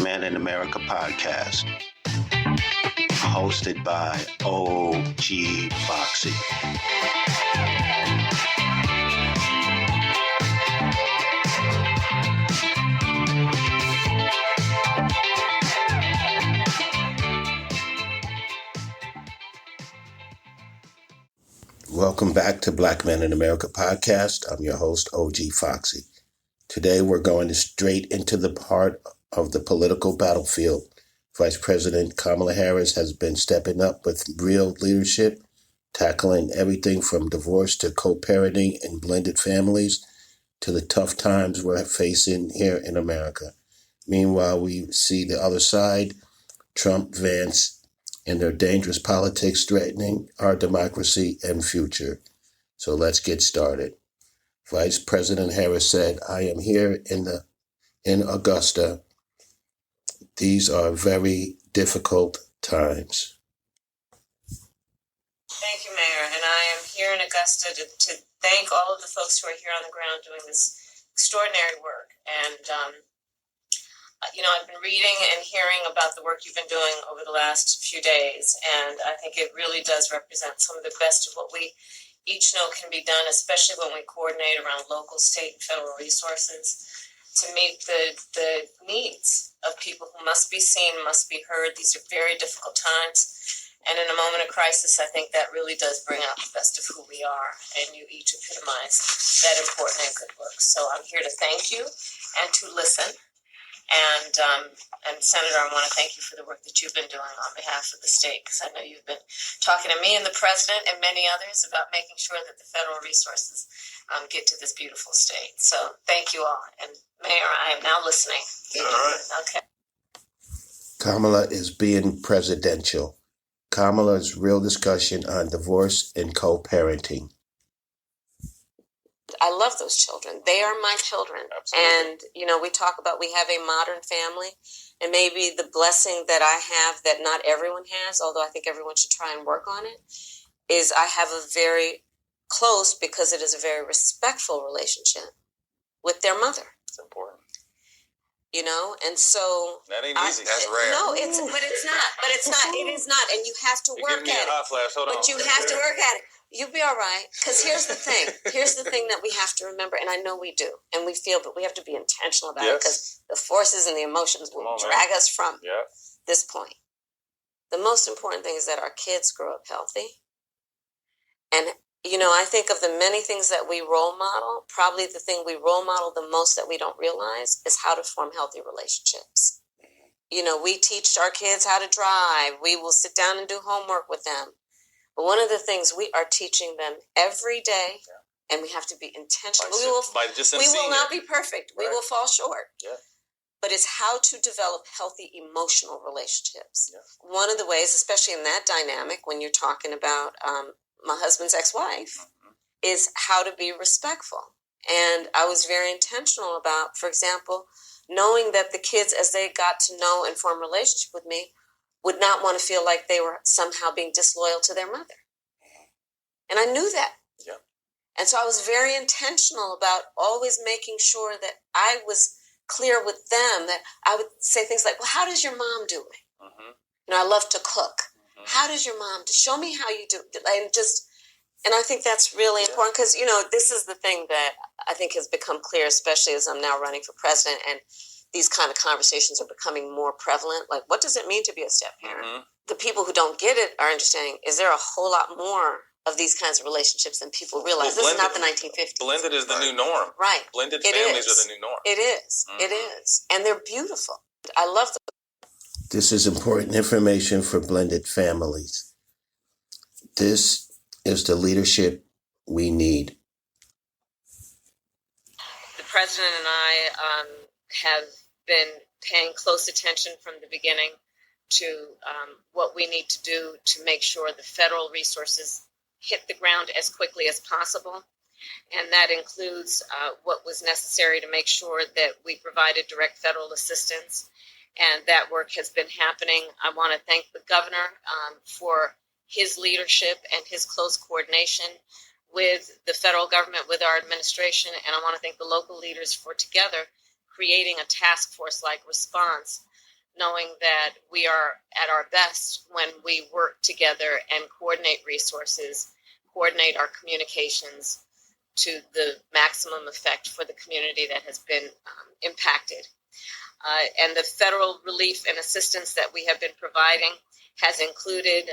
Men in America podcast, hosted by OG Foxy. Welcome back to Black Men in America podcast. I'm your host, OG Foxy. Today we're going straight into the heart of the political battlefield. Vice President Kamala Harris has been stepping up with real leadership, tackling everything from divorce to co-parenting and blended families to the tough times we're facing here in America. Meanwhile, we see the other side, Trump, Vance, and their dangerous politics threatening our democracy and future. So let's get started. Vice President Harris said, "I am here in Augusta. These are very difficult times." Thank you, Mayor. And I am here in Augusta to thank all of the folks who are here on the ground doing this extraordinary work. And, I've been reading and hearing about the work you've been doing over the last few days. And I think it really does represent some of the best of what we each know can be done, especially when we coordinate around local, state, and federal resources to meet the needs of people who must be seen, must be heard. These are very difficult times. And in a moment of crisis, I think that really does bring out the best of who we are. And you each epitomize that important and good work. So I'm here to thank you and to listen. And Senator, I want to thank you for the work that you've been doing on behalf of the state, because I know you've been talking to me and the president and many others about making sure that the federal resources get to this beautiful state. So thank you all. And Mayor, I am now listening. All right. Okay. Kamala is being presidential. Kamala's real discussion on divorce and co-parenting. I love those children. They are my children. Absolutely. And, we talk about we have a modern family, and maybe the blessing that I have that not everyone has, although I think everyone should try and work on it, is I have a very close, because it is a very respectful relationship with their mother. It's important. And so That ain't easy. That's rare. No, but it's not. It is not, and you have to work Give me at a hot flash. Hold on. But you have to work at it. You'll be all right. Because here's the thing. Here's the thing that we have to remember, and I know we do, and we feel, but we have to be intentional about it, because the forces and the emotions will drag us from this point. The most important thing is that our kids grow up healthy. And, I think of the many things that we role model, probably the thing we role model the most that we don't realize is how to form healthy relationships. We teach our kids how to drive. We will sit down and do homework with them. But one of the things we are teaching them every day, and we have to be intentional. We will not be perfect. Right. We will fall short. Yeah. But it's how to develop healthy emotional relationships. Yeah. One of the ways, especially in that dynamic, when you're talking about my husband's ex-wife, is how to be respectful. And I was very intentional about, for example, knowing that the kids, as they got to know and form a relationship with me, would not want to feel like they were somehow being disloyal to their mother. And I knew that. Yeah. And so I was very intentional about always making sure that I was clear with them, that I would say things like, well, how does your mom do it? Mm-hmm. I love to cook. Mm-hmm. How does your mom do? Show me how you do it. And I think that's really important, because, this is the thing that I think has become clear, especially as I'm now running for president, and these kind of conversations are becoming more prevalent. Like, what does it mean to be a step parent? Mm-hmm. The people who don't get it are understanding, is there a whole lot more of these kinds of relationships than people realize? This is not the 1950s. Blended is the new norm. Right. Blended families are the new norm. It is. Mm-hmm. It is. And they're beautiful. I love them. This is important information for blended families. This is the leadership we need. The president and I have been paying close attention from the beginning to what we need to do to make sure the federal resources hit the ground as quickly as possible. And that includes what was necessary to make sure that we provided direct federal assistance. And that work has been happening. I want to thank the governor for his leadership and his close coordination with the federal government, with our administration. And I want to thank the local leaders for together creating a task force-like response knowing that we are at our best when we work together and coordinate resources, coordinate our communications to the maximum effect for the community that has been impacted. And the federal relief and assistance that we have been providing has included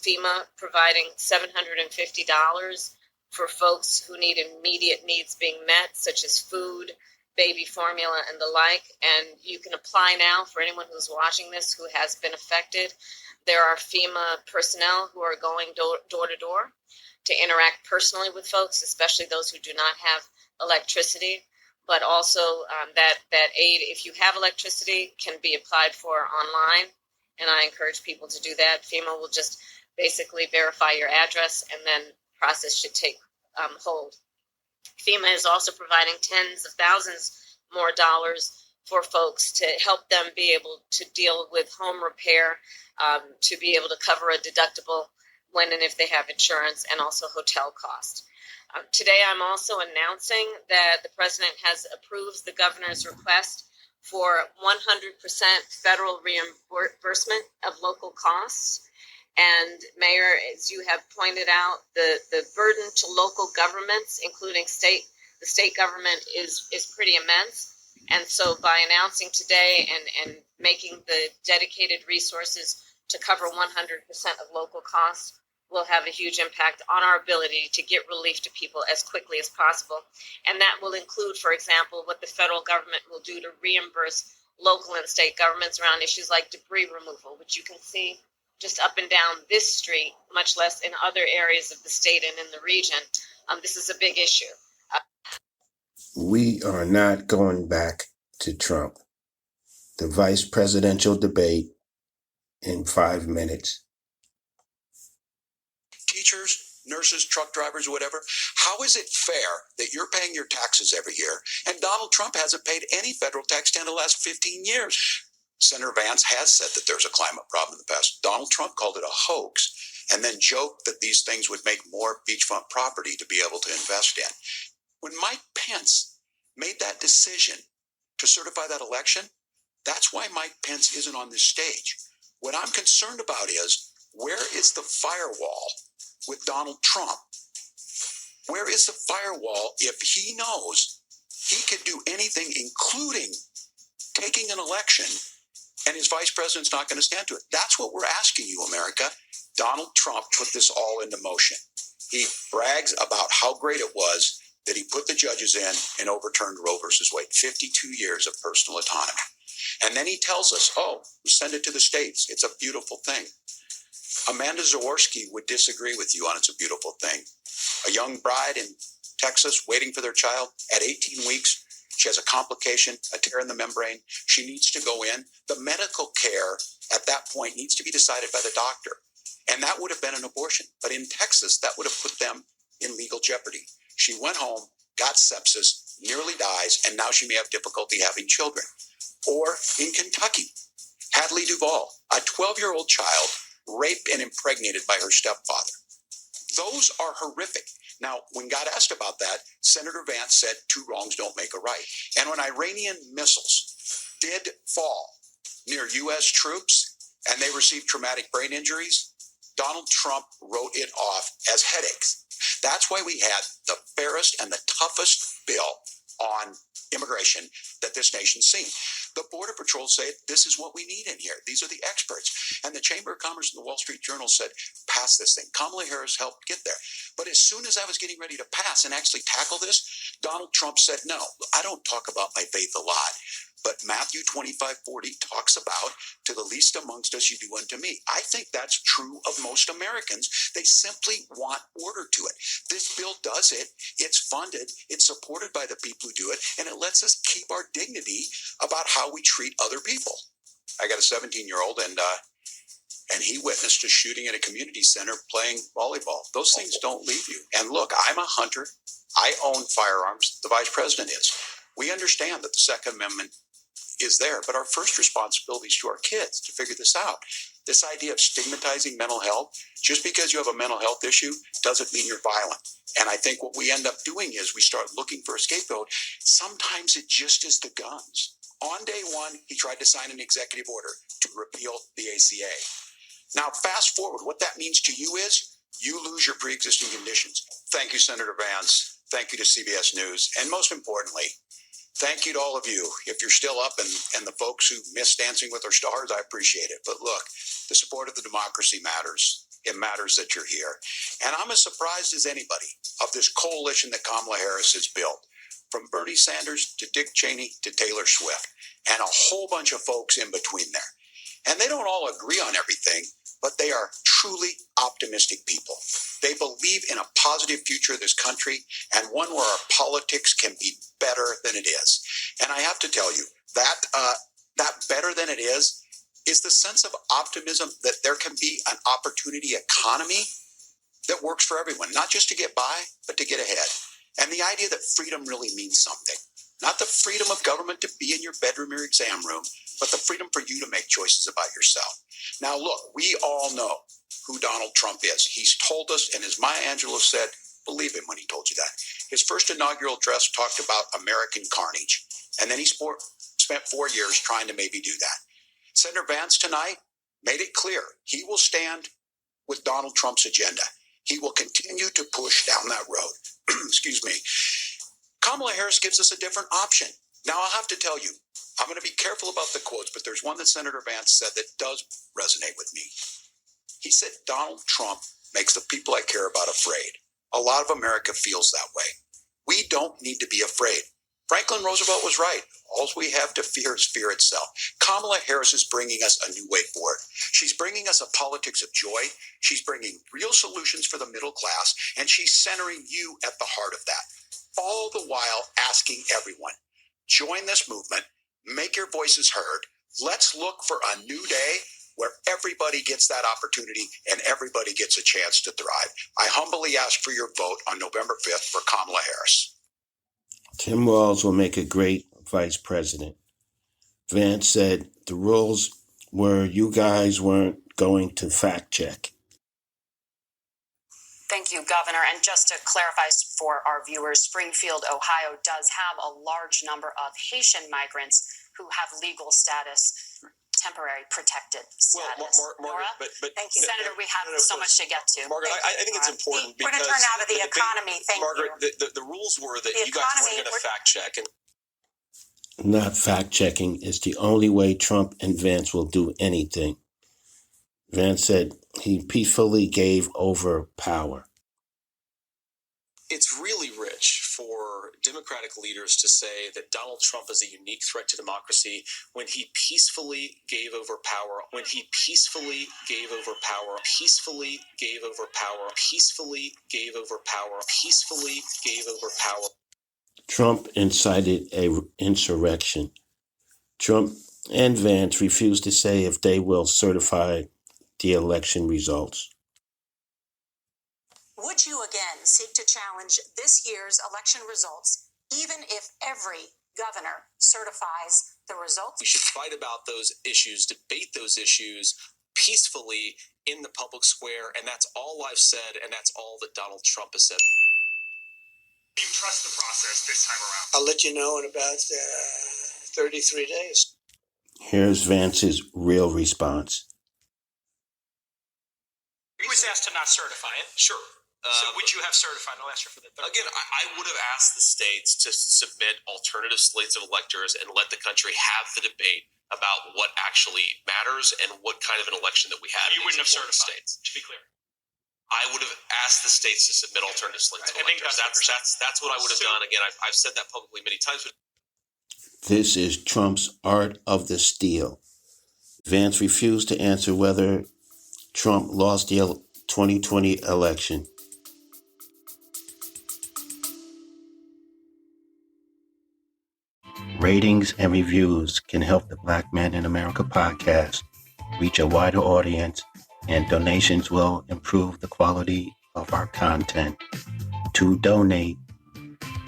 FEMA providing $750 for folks who need immediate needs being met, such as food, baby formula, and the like. And you can apply now for anyone who's watching this who has been affected. There are FEMA personnel who are going door to door to interact personally with folks, especially those who do not have electricity. But also that aid, if you have electricity, can be applied for online. And I encourage people to do that. FEMA will just basically verify your address, and then process should take hold. FEMA is also providing tens of thousands more dollars for folks to help them be able to deal with home repair, to be able to cover a deductible when and if they have insurance, and also hotel costs. Today, I'm also announcing that the president has approved the governor's request for 100% federal reimbursement of local costs. And Mayor, as you have pointed out, the burden to local governments, including the state government, is pretty immense. And so by announcing today and making the dedicated resources to cover 100% of local costs, will have a huge impact on our ability to get relief to people as quickly as possible. And that will include, for example, what the federal government will do to reimburse local and state governments around issues like debris removal, which you can see just up and down this street, much less in other areas of the state and in the region. This is a big issue. We are not going back to Trump. The vice presidential debate in 5 minutes. Teachers, nurses, truck drivers, whatever. How is it fair that you're paying your taxes every year and Donald Trump hasn't paid any federal tax in the last 15 years? Senator Vance has said that there's a climate problem in the past. Donald Trump called it a hoax and then joked that these things would make more beachfront property to be able to invest in. When Mike Pence made that decision to certify that election, that's why Mike Pence isn't on this stage. What I'm concerned about is, where is the firewall with Donald Trump? Where is the firewall if he knows he could do anything, including taking an election, and his vice president's not going to stand to it? That's what we're asking you, America. Donald Trump put this all into motion. He brags about how great it was that he put the judges in and overturned Roe versus Wade, 52 years of personal autonomy. And then he tells us, oh, we send it to the states. It's a beautiful thing. Amanda Zaworski would disagree with you on it's a beautiful thing. A young bride in Texas waiting for their child at 18 weeks. She has a complication, a tear in the membrane. She needs to go in. The medical care at that point needs to be decided by the doctor. And that would have been an abortion. But in Texas, that would have put them in legal jeopardy. She went home, got sepsis, nearly dies, and now she may have difficulty having children. Or in Kentucky, Hadley Duvall, a 12-year-old child raped and impregnated by her stepfather. Those are horrific. Now, when God asked about that, Senator Vance said, 2 wrongs don't make a right. And when Iranian missiles did fall near U.S. troops and they received traumatic brain injuries, Donald Trump wrote it off as headaches. That's why we had the fairest and the toughest bill on immigration that this nation's seen. The Border Patrol say this is what we need in here. These are the experts. And the Chamber of Commerce and the Wall Street Journal said, pass this thing. Kamala Harris helped get there. But as soon as I was getting ready to pass and actually tackle this, Donald Trump said, no, I don't talk about my faith a lot. But Matthew 25:40 talks about, to the least amongst us, you do unto me. I think that's true of most Americans. They simply want order to it. This bill does it. It's funded. It's supported by the people who do it. And it lets us keep our dignity about how we treat other people. I got a 17-year-old, and he witnessed a shooting at a community center playing volleyball. Those things don't leave you. And look, I'm a hunter. I own firearms. The vice president is. We understand that the Second Amendment is there, but our first responsibility is to our kids to figure this out. This idea of stigmatizing mental health, just because you have a mental health issue doesn't mean you're violent. And I think what we end up doing is we start looking for a scapegoat. Sometimes it just is the guns. On day one, he tried to sign an executive order to repeal the ACA. Now, fast forward, what that means to you is you lose your pre-existing conditions. Thank you, Senator Vance. Thank you to CBS News. And most importantly, thank you to all of you. If you're still up and the folks who miss Dancing with Our Stars, I appreciate it. But look, the support of the democracy matters. It matters that you're here. And I'm as surprised as anybody of this coalition that Kamala Harris has built, from Bernie Sanders to Dick Cheney to Taylor Swift, and a whole bunch of folks in between there. And they don't all agree on everything, but they are truly optimistic people. They believe in a positive future of this country and one where our politics can be better than it is. And I have to tell you, that better than it is the sense of optimism that there can be an opportunity economy that works for everyone, not just to get by, but to get ahead. And the idea that freedom really means something. Not the freedom of government to be in your bedroom or exam room, but the freedom for you to make choices about yourself. Now, look, we all know who Donald Trump is. He's told us, and as Maya Angelou said, believe him when he told you that. His first inaugural address talked about American carnage, and then he spent 4 years trying to maybe do that. Senator Vance tonight made it clear he will stand with Donald Trump's agenda. He will continue to push down that road. Excuse me. Kamala Harris gives us a different option. Now, I'll have to tell you, I'm going to be careful about the quotes, but there's one that Senator Vance said that does resonate with me. He said, Donald Trump makes the people I care about afraid. A lot of America feels that way. We don't need to be afraid. Franklin Roosevelt was right. All we have to fear is fear itself. Kamala Harris is bringing us a new way forward. She's bringing us a politics of joy. She's bringing real solutions for the middle class, and she's centering you at the heart of that. All the while asking everyone, join this movement, make your voices heard. Let's look for a new day where everybody gets that opportunity and everybody gets a chance to thrive. I humbly ask for your vote on November 5th for Kamala Harris. Tim Walz will make a great vice president. Vance said the rules were you guys weren't going to fact check. Thank you, Governor. And just to clarify for our viewers, Springfield, Ohio does have a large number of Haitian migrants who have legal status, temporary protected status. Well, Margaret, but thank you, Senator. We have so much to get to. Margaret, I think it's important we're because going to turn now to the economy. Thank Margaret, you. the rules were that you guys weren't going to fact check. And Not fact checking is the only way Trump and Vance will do anything. Vance said he peacefully gave over power. It's really rich for Democratic leaders to say that Donald Trump is a unique threat to democracy when he peacefully gave over power, when he peacefully gave over power, peacefully gave over power, peacefully gave over power, peacefully gave over power. Trump incited an insurrection. Trump and Vance refused to say if they will certify the election results. Would you again seek to challenge this year's election results, even if every governor certifies the results? We should fight about those issues, debate those issues peacefully in the public square, and that's all I've said, and that's all that Donald Trump has said. Do you trust the process this time around? I'll let you know in about 33 days. Here's Vance's real response. He was asked to not certify it. Sure. So would you have certified? I'll ask you for the third. Again, I would have asked the states to submit alternative slates of electors and let the country have the debate about what actually matters and what kind of an election that we had. You wouldn't have certified, states. to be clear. I would have asked the states to submit alternative slates of I think electors. That's what I would have done. Again, I've said that publicly many times. This is Trump's art of the steal. Vance refused to answer whether Trump lost the 2020 election. Ratings and reviews can help the Black Man in America podcast reach a wider audience, and donations will improve the quality of our content. To donate,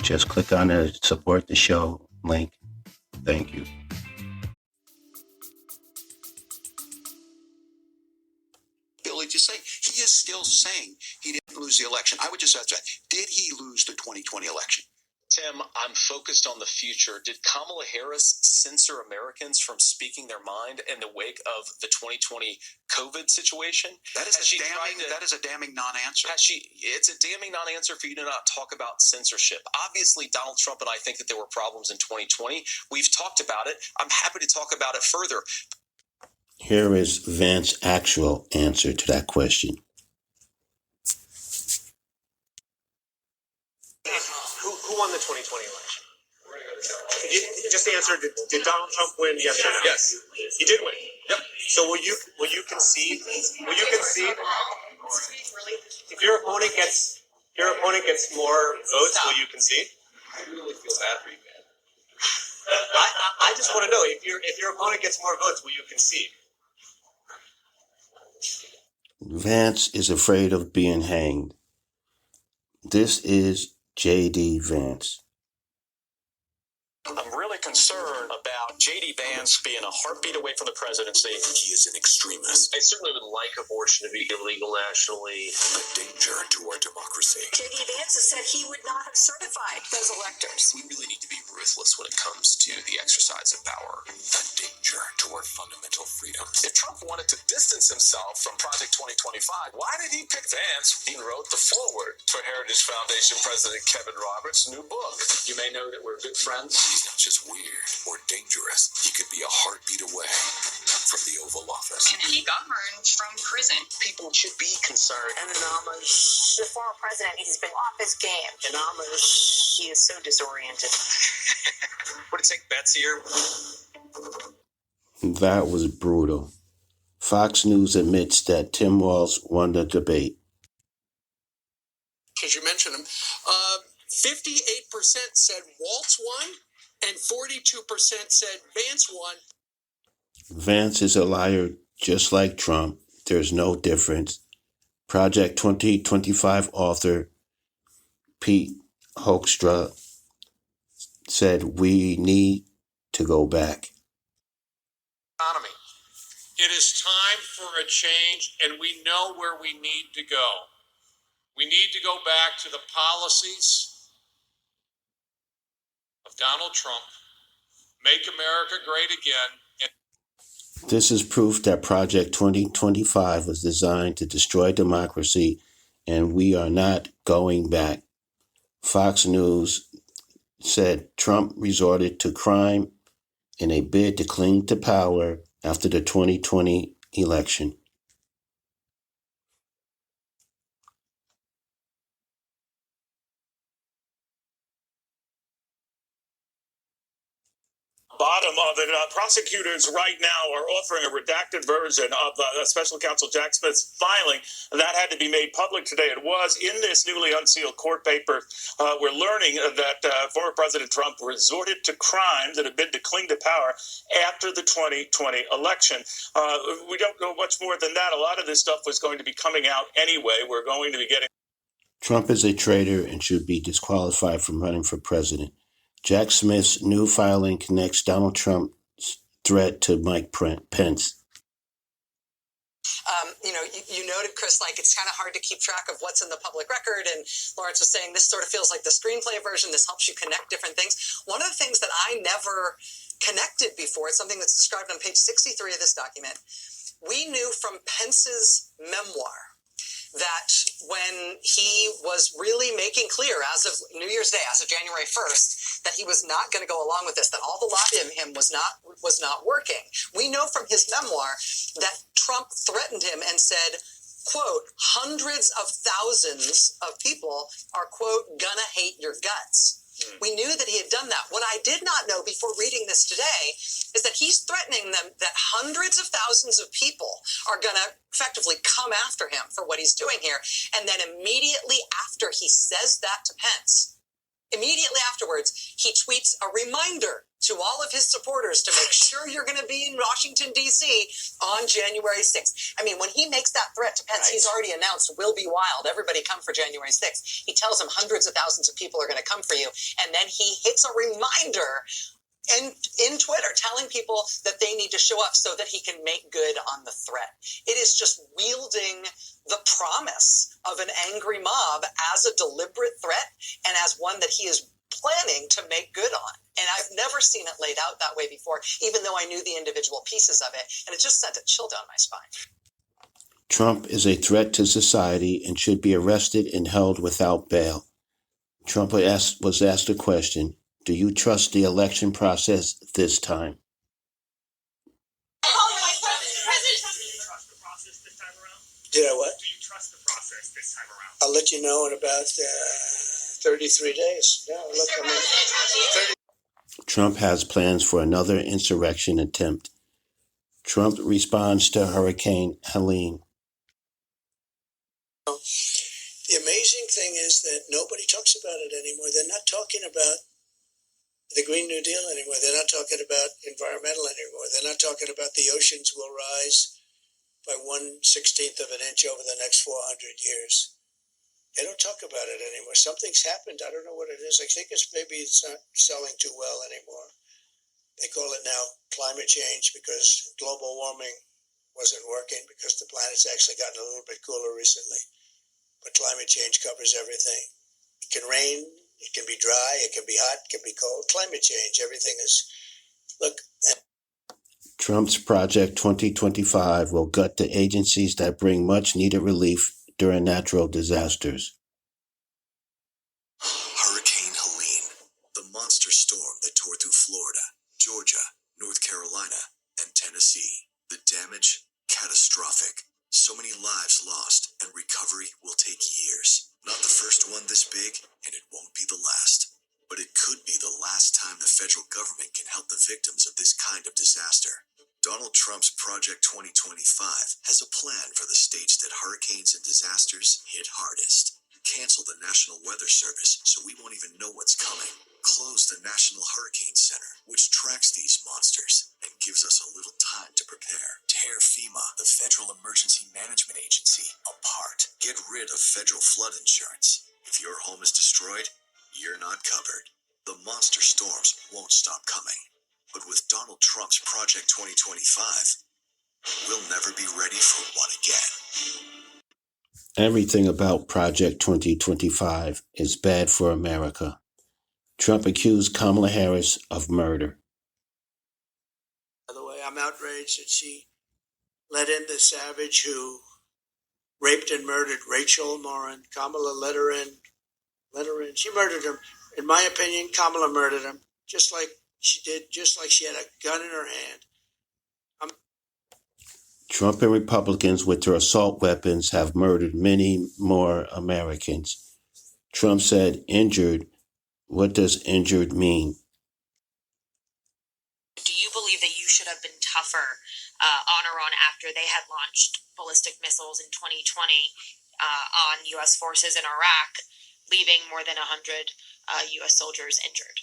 just click on the support the show link. Thank you. you say? He is still saying he didn't lose the election. I would just ask that. Did he lose the 2020 election? Tim, I'm focused on the future. Did Kamala Harris censor Americans from speaking their mind in the wake of the 2020 COVID situation? That is a damning non-answer. It's a damning non-answer for you to not talk about censorship. Obviously, Donald Trump and I think that there were problems in 2020. We've talked about it. I'm happy to talk about it further. Here is Vance's actual answer to that question. Who won the 2020 election? Just answer. Did Donald Trump win? Yes or no? Yes. He did win. Yep. So will you concede? Will you concede? If your opponent gets more votes, will you concede? I really feel bad for you, man. I just want to know if your opponent gets more votes, will you concede? Vance is afraid of being hanged. This is J.D. Vance. I'm really concerned about J.D. Vance being a heartbeat away from the presidency. He is an extremist, I certainly would like abortion to be illegal nationally. a danger to our democracy. J.D. Vance has said he would not have certified those electors. We really need to be ruthless when it comes to the exercise of power. A danger to our fundamental freedoms. If Trump wanted to distance himself from Project 2025, why did he pick Vance? He wrote the foreword for Heritage Foundation President Kevin Roberts' new book. You may know that we're good friends. He's not just weird or dangerous. He could be a heartbeat away from the Oval Office. And he governed from prison. People should be concerned. The former president, he's been off his game. He is so disoriented. Would it take Betsy here? That was brutal. Fox News admits that Tim Walz won the debate. Because you mentioned him, 58% said Walz won, and 42% said Vance won. Vance is a liar just like Trump. There's no difference. Project 2025 author Pete Hoekstra said we need to go back. Economy. It is time for a change, and we know where we need to go. We need to go back to the policies of Donald Trump, make America great again. This is proof that Project 2025 was designed to destroy democracy, and we are not going back. Fox News said Trump resorted to crime in a bid to cling to power after the 2020 election. Bottom of it, prosecutors right now are offering a redacted version of Special Counsel Jack Smith's filing. That had to be made public today. It was in this newly unsealed court paper. We're learning that former President Trump resorted to crimes in a bid to cling to power after the 2020 election. We don't know much more than that. A lot of this stuff was going to be coming out anyway. We're going to be getting... Trump is a traitor and should be disqualified from running for president. Jack Smith's new filing connects Donald Trump's threat to Mike Pence. You noted, Chris, like it's kind of hard to keep track of what's in the public record. And Lawrence was saying this sort of feels like the screenplay version. This helps you connect different things. One of the things that I never connected before, it's something that's described on page 63 of this document. We knew from Pence's memoir that when he was really making clear as of New Year's Day, as of January 1st, that he was not going to go along with this, that all the lobbying him was not working. We know from his memoir that Trump threatened him and said, quote, hundreds of thousands of people are, quote, gonna hate your guts. We knew that he had done that. What I did not know before reading this today is that he's threatening them that hundreds of thousands of people are going to effectively come after him for what he's doing here. And then immediately after he says that to Pence, immediately afterwards, he tweets a reminder to all of his supporters to make sure you're going to be in Washington, D.C. on January 6th. I mean, when he makes that threat to Pence, he's already announced, we'll be wild. Everybody come for January 6th. He tells him hundreds of thousands of people are going to come for you. And then he hits a reminder in Twitter, telling people that they need to show up so that he can make good on the threat. It is just wielding the promise of an angry mob as a deliberate threat and as one that he is planning to make good on. And I've never seen it laid out that way before, even though I knew the individual pieces of it. And it just sent a chill down my spine. Trump is a threat to society and should be arrested and held without bail. Trump was asked a question: do you trust the election process this time? Did I what? Do you trust the process this time around? I'll let you know in about 33 days. Yeah, look, I mean, Trump has plans for another insurrection attempt. Trump responds to Hurricane Helene. the amazing thing is that nobody talks about it anymore. They're not talking about the Green New Deal anymore. They're not talking about environmental anymore. They're not talking about the oceans will rise by 1/16 of an inch over the next 400 years. They don't talk about it anymore. Something's happened. I don't know what it is. I think it's not selling too well anymore. They call it now climate change because global warming wasn't working because the planet's actually gotten a little bit cooler recently. But climate change covers everything. It can rain, it can be dry, it can be hot, it can be cold. Climate change, everything is... Look... Trump's Project 2025 will gut the agencies that bring much-needed relief during natural disasters. Hurricane Helene, the monster storm that tore through Florida, Georgia, North Carolina, and Tennessee. The damage, catastrophic. So many lives lost, and recovery will take years. Not the first one this big, and it won't be the last. But it could be the last time the federal government can help the victims of this kind of disaster. Donald Trump's Project 2025 has a plan for the states that hurricanes and disasters hit hardest. Cancel the National Weather Service so we won't even know what's coming. Close the National Hurricane Center, which tracks these monsters and gives us a little time to prepare. Tear FEMA, the Federal Emergency Management Agency, apart. Get rid of federal flood insurance. If your home is destroyed, you're not covered. The monster storms won't stop coming. But with Donald Trump's Project 2025, we'll never be ready for one again. Everything about Project 2025 is bad for America. Trump accused Kamala Harris of murder. By the way, I'm outraged that she let in the savage who raped and murdered Rachel Morin. Kamala let her in. She murdered him. In my opinion, Kamala murdered him, just like she did, just like she had a gun in her hand. Trump and Republicans with their assault weapons have murdered many more Americans. Trump said injured. What does injured mean? Do you believe that you should have been tougher on Iran after they had launched ballistic missiles in 2020 on U.S. forces in Iraq, leaving more than 100 U.S. soldiers injured?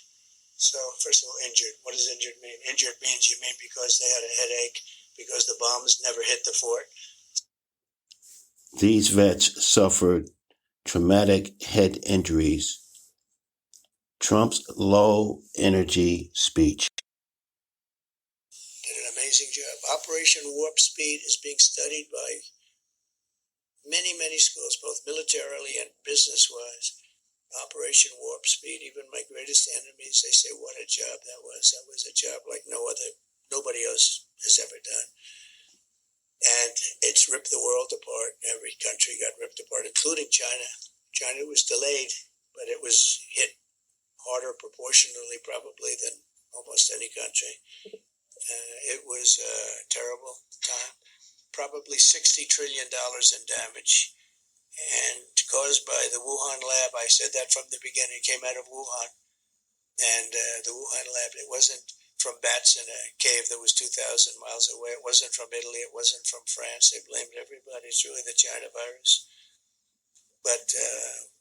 So, first of all, injured. What does injured mean? Injured means you mean because they had a headache, because the bombs never hit the fort. These vets suffered traumatic head injuries. Trump's low-energy speech. Did an amazing job. Operation Warp Speed is being studied by many, many schools, both militarily and business-wise. Operation Warp Speed, even my greatest enemies, they say, what a job that was. That was a job like nobody else has ever done. And it's ripped the world apart. Every country got ripped apart, including China. China was delayed, but it was hit harder proportionally probably than almost any country. It was a terrible time. Probably $60 trillion in damage. And caused by the Wuhan lab. I said that from the beginning. It came out of Wuhan. And the Wuhan lab, it wasn't from bats in a cave that was 2,000 miles away. It wasn't from Italy. It wasn't from France. They blamed everybody. It's really the China virus. But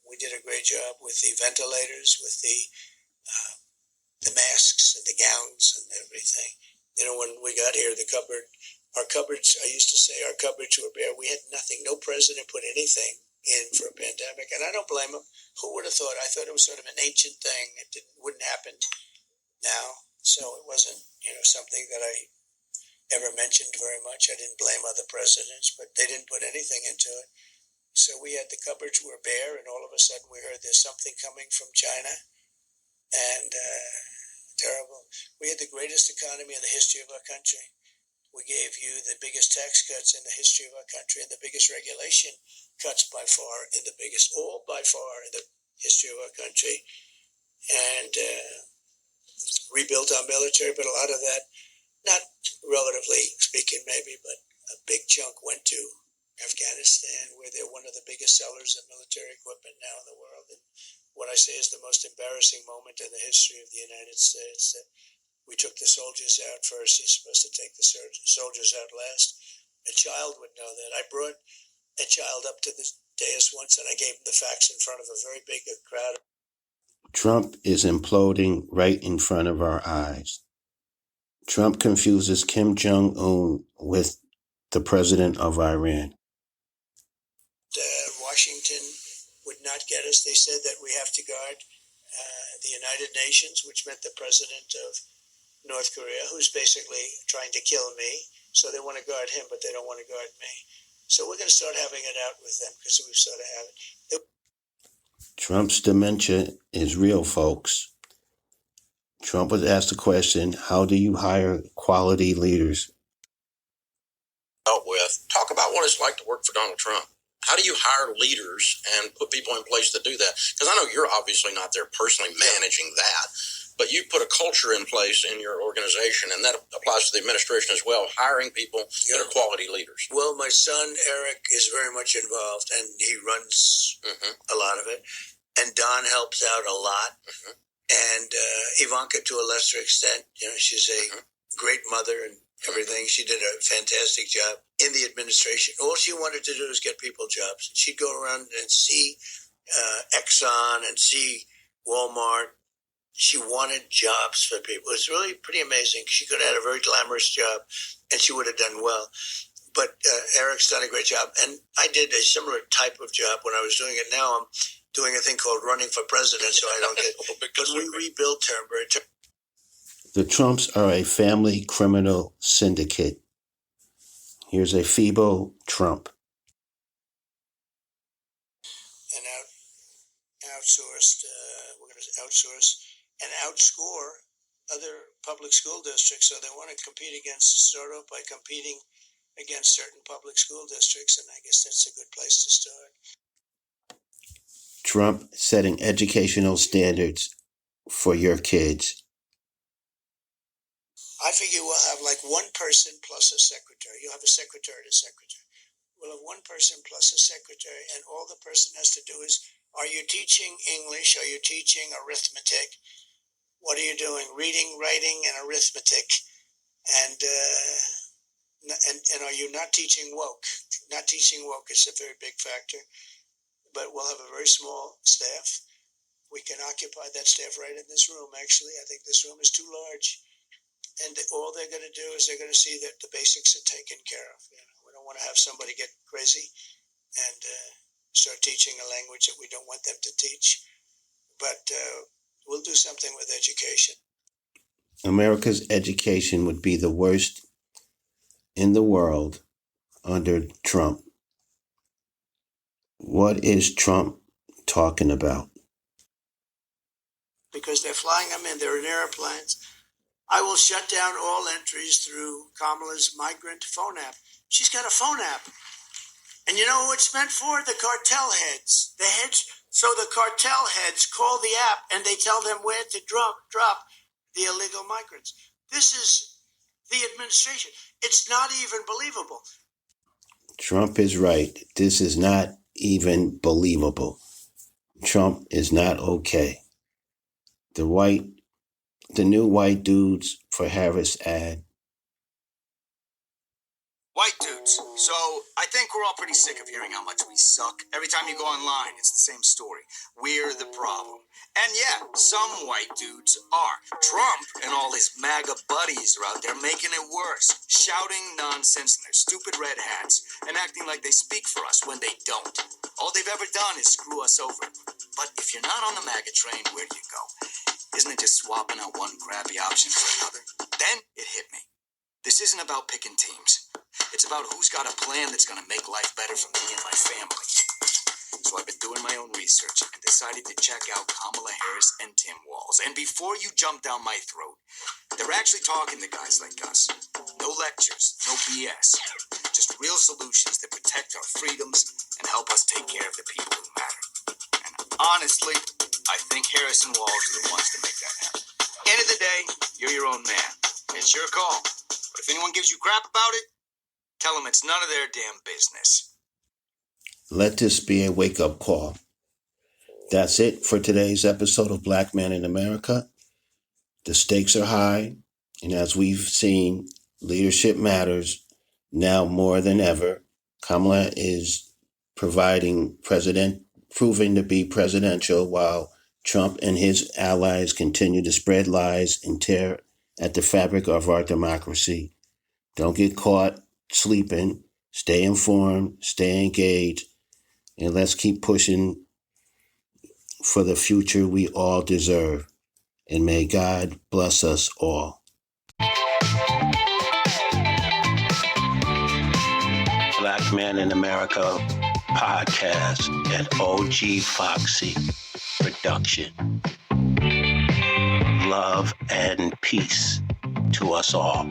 we did a great job with the ventilators, with the masks and the gowns and everything. You know, when we got here, our cupboards, I used to say our cupboards were bare. We had nothing. No president put anything in for a pandemic, and I don't blame him. Who would have thought? I thought it was sort of an ancient thing. It wouldn't happen now. So it wasn't, something that I ever mentioned very much. I didn't blame other presidents, but they didn't put anything into it. So we had the cupboards were bare, and all of a sudden we heard there's something coming from China, and terrible. We had the greatest economy in the history of our country. We gave you the biggest tax cuts in the history of our country, and the biggest regulation cuts by far, in the history of our country, and rebuilt our military. But a lot of that, not relatively speaking, maybe, but a big chunk went to Afghanistan, where they're one of the biggest sellers of military equipment now in the world. And what I say is the most embarrassing moment in the history of the United States, that we took the soldiers out first. You're supposed to take the soldiers out last. A child would know that. I brought a child up to the dais once, and I gave him the facts in front of a very big crowd. Trump is imploding right in front of our eyes. Trump confuses Kim Jong-un with the president of Iran. Washington would not get us. They said that we have to guard the United Nations, which meant the president of North Korea, who's basically trying to kill me. So they want to guard him, but they don't want to guard me. So we're going to start having it out with them, because we've sort of had it. Trump's dementia is real, folks. Trump was asked the question, how do you hire quality leaders? Talk about what it's like to work for Donald Trump. How do you hire leaders and put people in place to do that? Because I know you're obviously not there personally managing that, but you put a culture in place in your organization, and that applies to the administration as well, hiring people that are quality leaders. Well, my son, Eric, is very much involved, and he runs a lot of it. And Don helps out a lot. And Ivanka, to a lesser extent, she's a great mother and everything. She did a fantastic job in the administration. All she wanted to do was get people jobs. She'd go around and see Exxon and see Walmart. She wanted jobs for people. It was really pretty amazing. She could have had a very glamorous job, and she would have done well. But Eric's done a great job. And I did a similar type of job when I was doing it. Now I'm doing a thing called running for president, so I don't get but we rebuilt Turnberry. The Trumps are a family criminal syndicate. Here's a feeble Trump. And outsourced, we're going to outsource and outscore other public school districts. So they want to start off by competing against certain public school districts, and I guess that's a good place to start. Trump setting educational standards for your kids. I figure we'll have like one person plus a secretary. You'll have a secretary and a secretary. We'll have one person plus a secretary, and all the person has to do is, are you teaching English? Are you teaching arithmetic? What are you doing? Reading, writing, and arithmetic. And are you not teaching woke? Not teaching woke is a very big factor. But we'll have a very small staff. We can occupy that staff right in this room, actually. I think this room is too large. And all they're going to do is they're going to see that the basics are taken care of. We don't want to have somebody get crazy and start teaching a language that we don't want them to teach. But we'll do something with education. America's education would be the worst in the world under Trump. What is Trump talking about? Because they're flying them in, they're in airplanes. I will shut down all entries through Kamala's migrant phone app. She's got a phone app. And you know who it's meant for? The cartel heads. So the cartel heads call the app and they tell them where to drop the illegal migrants. This is the administration. It's not even believable. Trump is right. This is not even believable. Trump is not okay. The new white dudes for Harris ad. White dudes. So I think we're all pretty sick of hearing how much we suck. Every time you go online, it's the same story. We're the problem. And yeah, some white dudes are. Trump and all his MAGA buddies are out there making it worse, shouting nonsense in their stupid red hats and acting like they speak for us when they don't. All they've ever done is screw us over. But if you're not on the MAGA train, where do you go? Isn't it just swapping out one crappy option for another? Then it hit me. This isn't about picking teams. It's about who's got a plan that's going to make life better for me and my family. So I've been doing my own research and decided to check out Kamala Harris and Tim Walz. And before you jump down my throat, they're actually talking to guys like us. No lectures, no BS. Just real solutions that protect our freedoms and help us take care of the people who matter. And honestly, I think Harris and Walz are the ones to make that happen. End of the day, you're your own man. It's your call. But if anyone gives you crap about it, tell them it's none of their damn business. Let this be a wake-up call. That's it for today's episode of Black Men in America. The stakes are high, and as we've seen, leadership matters now more than ever. Kamala is proving to be presidential, while Trump and his allies continue to spread lies and tear at the fabric of our democracy. Don't get caught sleeping. Stay informed, stay engaged, and let's keep pushing for the future we all deserve. And may God bless us all. Black Men in America podcast and OG Foxy production. Love and peace to us all.